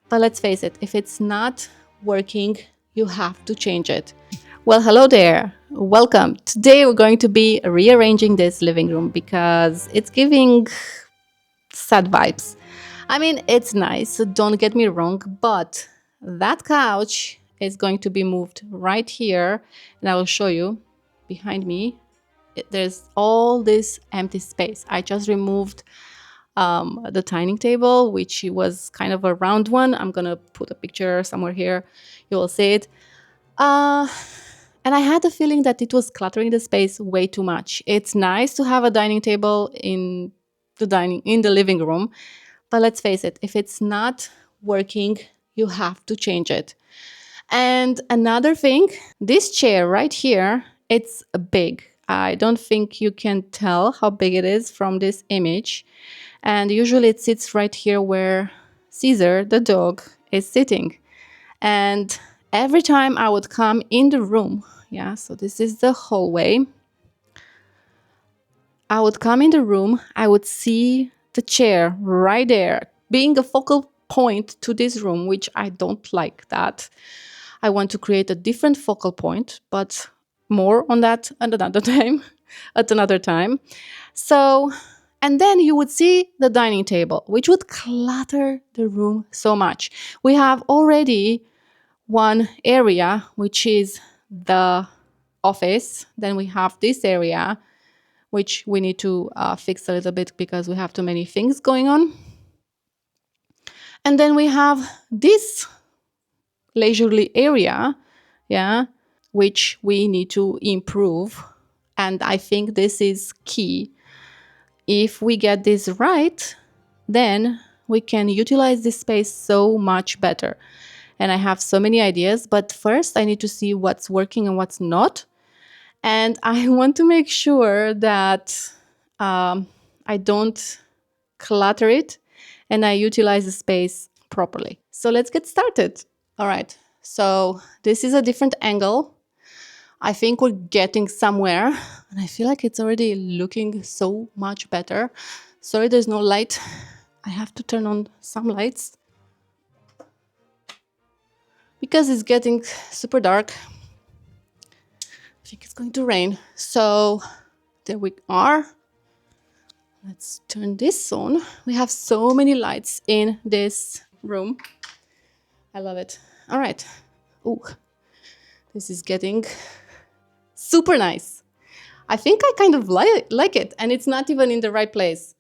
But let's face it, if it's not working, you have to change it. Well, hello there. Welcome. Today we're going to be rearranging this living room because it's giving sad vibes. I mean, it's nice, so don't get me wrong, but that couch is going to be moved right here, and I will show you behind me. There's all this empty space. I just removed the dining table, which was kind of a round one. I'm gonna put a picture somewhere here. You will see it. Uh, and I had the feeling that it was cluttering the space way too much. It's nice to have a dining table in the living room, but let's face it, if it's not working, you have to change it. And another thing, this chair right here, it's big. I don't think you can tell how big it is from this image. And usually it sits right here where Caesar, the dog, is sitting. And every time I would come in the room, yeah, so this is the hallway. I would come in the room, I would see the chair right there, being a focal point to this room, which I don't like that. I want to create a different focal point, but more on that at another time. At another time. So, and then you would see the dining table, which would clutter the room so much. We have already one area, which is the office. Then we have this area, which we need to fix a little bit because we have too many things going on. And then we have this leisurely area, yeah, which we need to improve. And I think this is key. If we get this right, then we can utilize this space so much better. And I have so many ideas, but first I need to see what's working and what's not. And I want to make sure that I don't clutter it and I utilize the space properly. So let's get started. All right. So this is a different angle. I think we're getting somewhere, and I feel like it's already looking so much better. Sorry, there's no light. I have to turn on some lights because it's getting super dark. I think it's going to rain. So there we are. Let's turn this on. We have so many lights in this room. I love it. All right. Ooh, this is getting super nice. I think I kind of like it, and it's not even in the right place.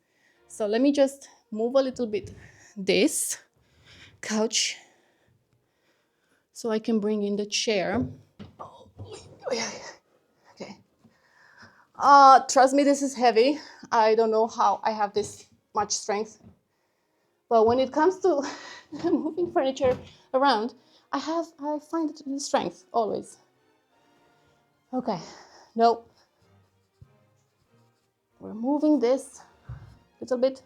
So let me just move a little bit this couch so I can bring in the chair. Okay. Trust me, this is heavy. I don't know how I have this much strength. But when it comes to moving furniture around, I find it in strength always. Okay. No. We're moving this a little bit.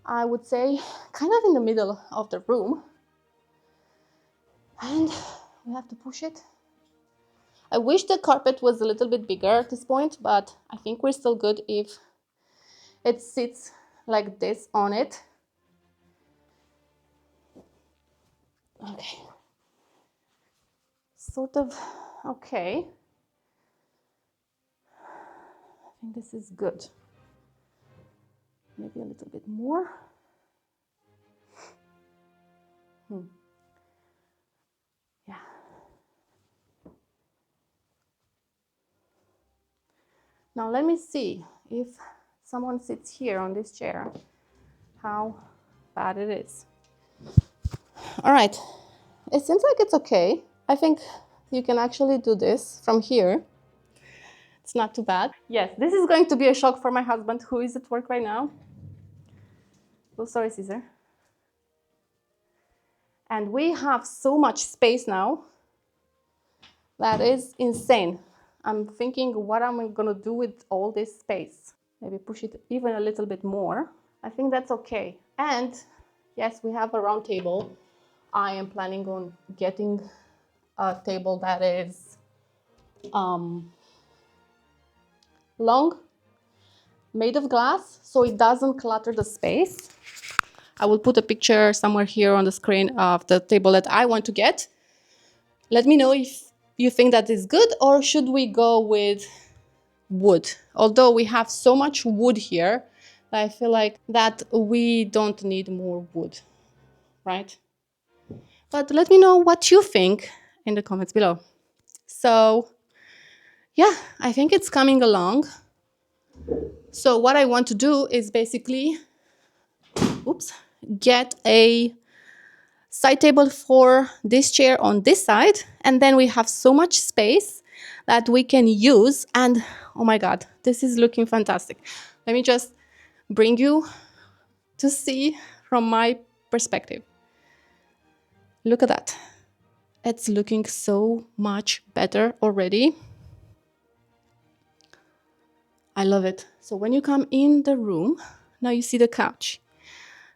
I would say kind of in the middle of the room. And we have to push it. I wish the carpet was a little bit bigger at this point, but I think we're still good if it sits like this on it. Okay. Sort of, okay. I think this is good. Maybe a little bit more. Yeah. Now let me see if someone sits here on this chair, how bad it is. All right. It seems like it's okay. I think you can actually do this from here. It's not too bad. Yes, this is going to be a shock for my husband, who is at work right now. Oh, sorry, Caesar. And we have so much space now. That is insane. I'm thinking what am I going to do with all this space? Maybe push it even a little bit more. I think that's okay. And yes, we have a round table. I am planning on getting a table that is long, made of glass, so it doesn't clutter the space. I will put a picture somewhere here on the screen of the table that I want to get. Let me know if you think that is good, or should we go with wood? Although we have so much wood here, I feel like that we don't need more wood, right? But let me know what you think in the comments below. So yeah, I think it's coming along. So what I want to do is basically, oops, get a side table for this chair on this side, and then we have so much space that we can use. And oh my god, this is looking fantastic. Let me just bring you to see from my perspective. Look at that. It's looking so much better already. I love it. So when you come in the room, now you see the couch.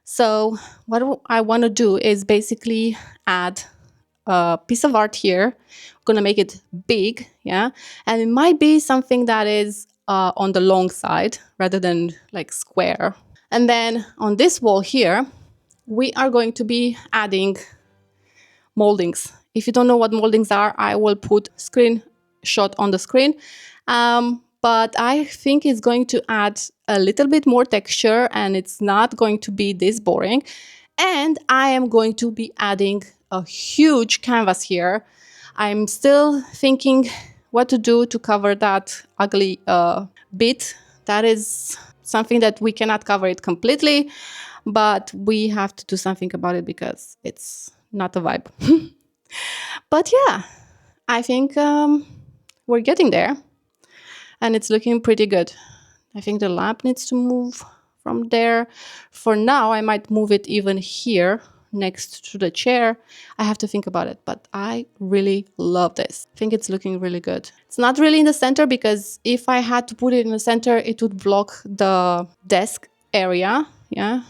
So what I want to do is basically add a piece of art here. I'm gonna make it big, yeah, and it might be something that is on the long side rather than like square. And then on this wall here, we are going to be adding moldings. If you don't know what moldings are, I will put screenshot on the screen. But I think it's going to add a little bit more texture, and it's not going to be this boring. And I am going to be adding a huge canvas here. I'm still thinking what to do to cover that ugly bit. That is something that we cannot cover it completely, but we have to do something about it because it's not a vibe. But yeah, I think we're getting there, and it's looking pretty good. I think the lamp needs to move from there. For now, I might move it even here next to the chair. I have to think about it, but I really love this. I think it's looking really good. It's not really in the center, because if I had to put it in the center, it would block the desk area, yeah,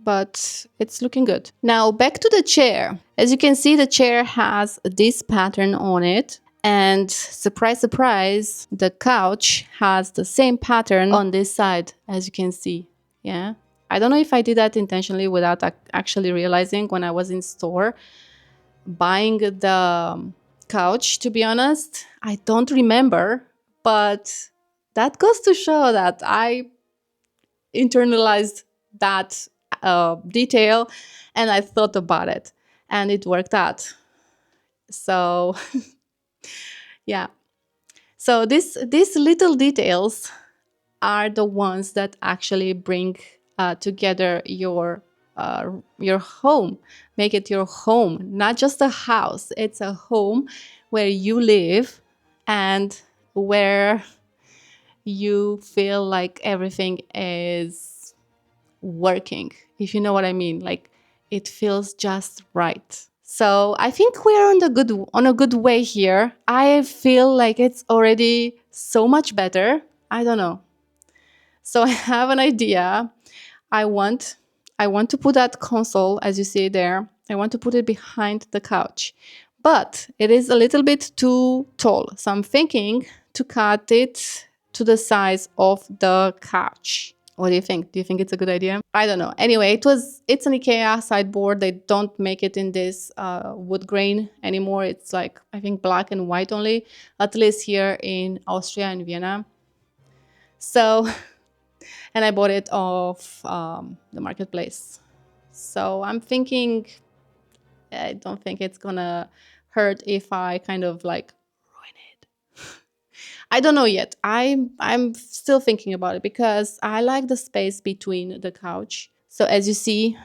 but it's looking good. Now back to the chair. As you can see, the chair has this pattern on it. And surprise, surprise, the couch has the same pattern on this side, as you can see. Yeah. I don't know if I did that intentionally without actually realizing when I was in store buying the couch, to be honest. I don't remember, but that goes to show that I internalized that detail, and I thought about it, and it worked out. So yeah. So these little details are the ones that actually bring together your home, make it your home, not just a house. It's a home where you live and where you feel like everything is working, if you know what I mean. Like, it feels just right. So I think we're on a good way here. I feel like it's already so much better. I don't know. So I have an idea. I want to put that console, as you see there. I want to put it behind the couch, but it is a little bit too tall. So I'm thinking to cut it to the size of the couch. What do you think? Do you think it's a good idea? I don't know. Anyway, it's an IKEA sideboard. They don't make it in this wood grain anymore. It's like, I think, black and white only, at least here in Austria and Vienna. So, and I bought it off the marketplace. So I'm thinking, I don't think it's gonna hurt if I kind of like ruin it. I don't know yet. I'm still thinking about it because I like the space between the couch. So as you see,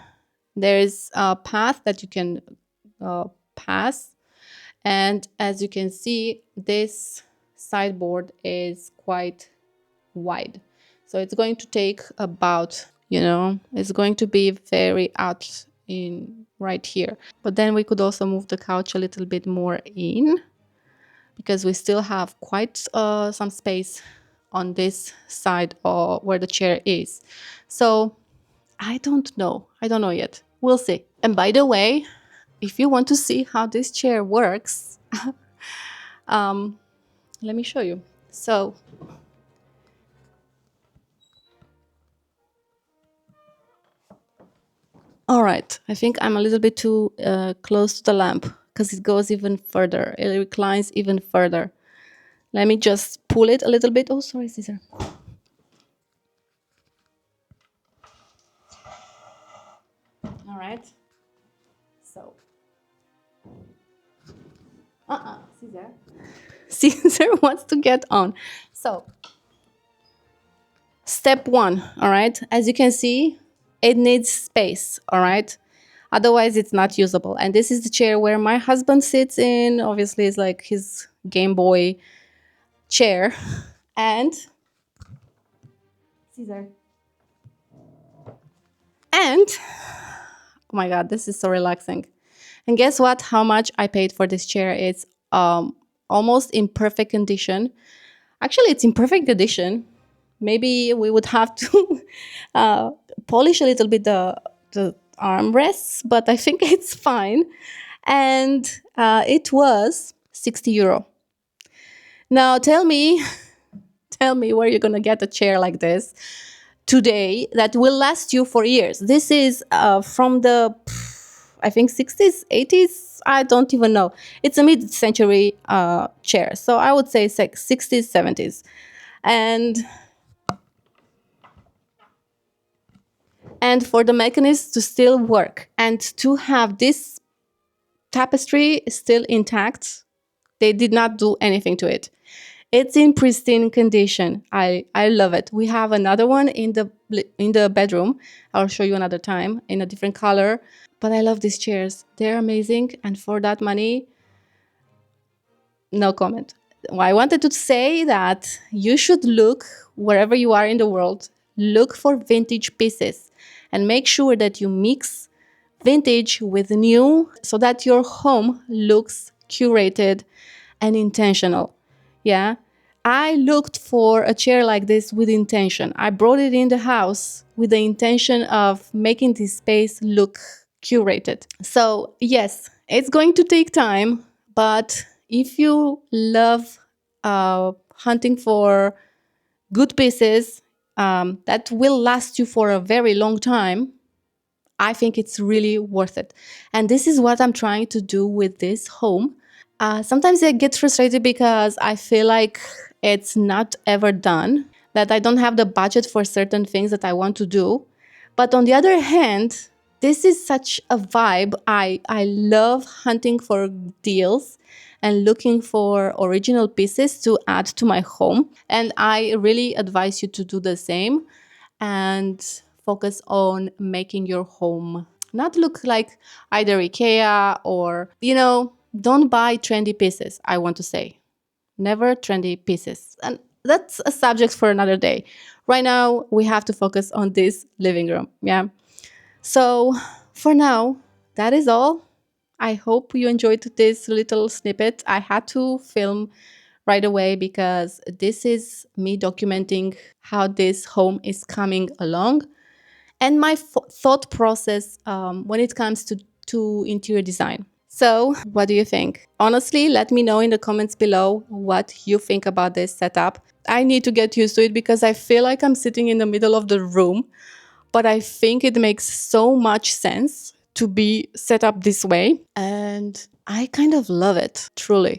there's a path that you can pass, and as you can see, this sideboard is quite wide. So it's going to take about, it's going to be very out in right here. But then we could also move the couch a little bit more in, because we still have quite some space on this side where the chair is. So I don't know yet. We'll see. And by the way, if you want to see how this chair works, let me show you. So All right, I think I'm a little bit too close to the lamp because it goes even further. It reclines even further. Let me just pull it a little bit. Oh, sorry, Caesar. All right. So, Caesar. Caesar wants to get on. So, step one, all right. As you can see, it needs space, all right. Otherwise, it's not usable. And this is the chair where my husband sits in. Obviously, it's like his Game Boy chair. And Caesar. And oh my god, this is so relaxing. And guess what? How much I paid for this chair? It's almost in perfect condition. Actually, it's in perfect condition. Maybe we would have to uh, polish a little bit the armrests, but I think it's fine. And it was 60 euro. Now tell me where you're gonna get a chair like this today that will last you for years. This is from the, I think, 60s, 80s. I don't even know. It's a mid-century chair, so I would say 60s, 70s, and for the mechanism to still work and to have this tapestry still intact, they did not do anything to it. It's in pristine condition. I love it. We have another one in the bedroom. I'll show you another time in a different color. But I love these chairs. They're amazing, and for that money, no comment. Well, I wanted to say that you should look wherever you are in the world, look for vintage pieces and make sure that you mix vintage with new so that your home looks curated and intentional. Yeah. I looked for a chair like this with intention. I brought it in the house with the intention of making this space look curated. So, yes, it's going to take time, but if you love hunting for good pieces that will last you for a very long time, I think it's really worth it. And this is what I'm trying to do with this home. Sometimes I get frustrated because I feel like it's not ever done, that I don't have the budget for certain things that I want to do. But on the other hand, this is such a vibe. I love hunting for deals and looking for original pieces to add to my home. And I really advise you to do the same and focus on making your home not look like either IKEA or, don't buy trendy pieces, I want to say. Never trendy pieces. And that's a subject for another day. Right now, we have to focus on this living room. Yeah. So for now, that is all. I hope you enjoyed this little snippet. I had to film right away because this is me documenting how this home is coming along and my thought process when it comes to interior design. So, what do you think? Honestly, let me know in the comments below what you think about this setup. I need to get used to it because I feel like I'm sitting in the middle of the room, but I think it makes so much sense to be set up this way. And I kind of love it, truly.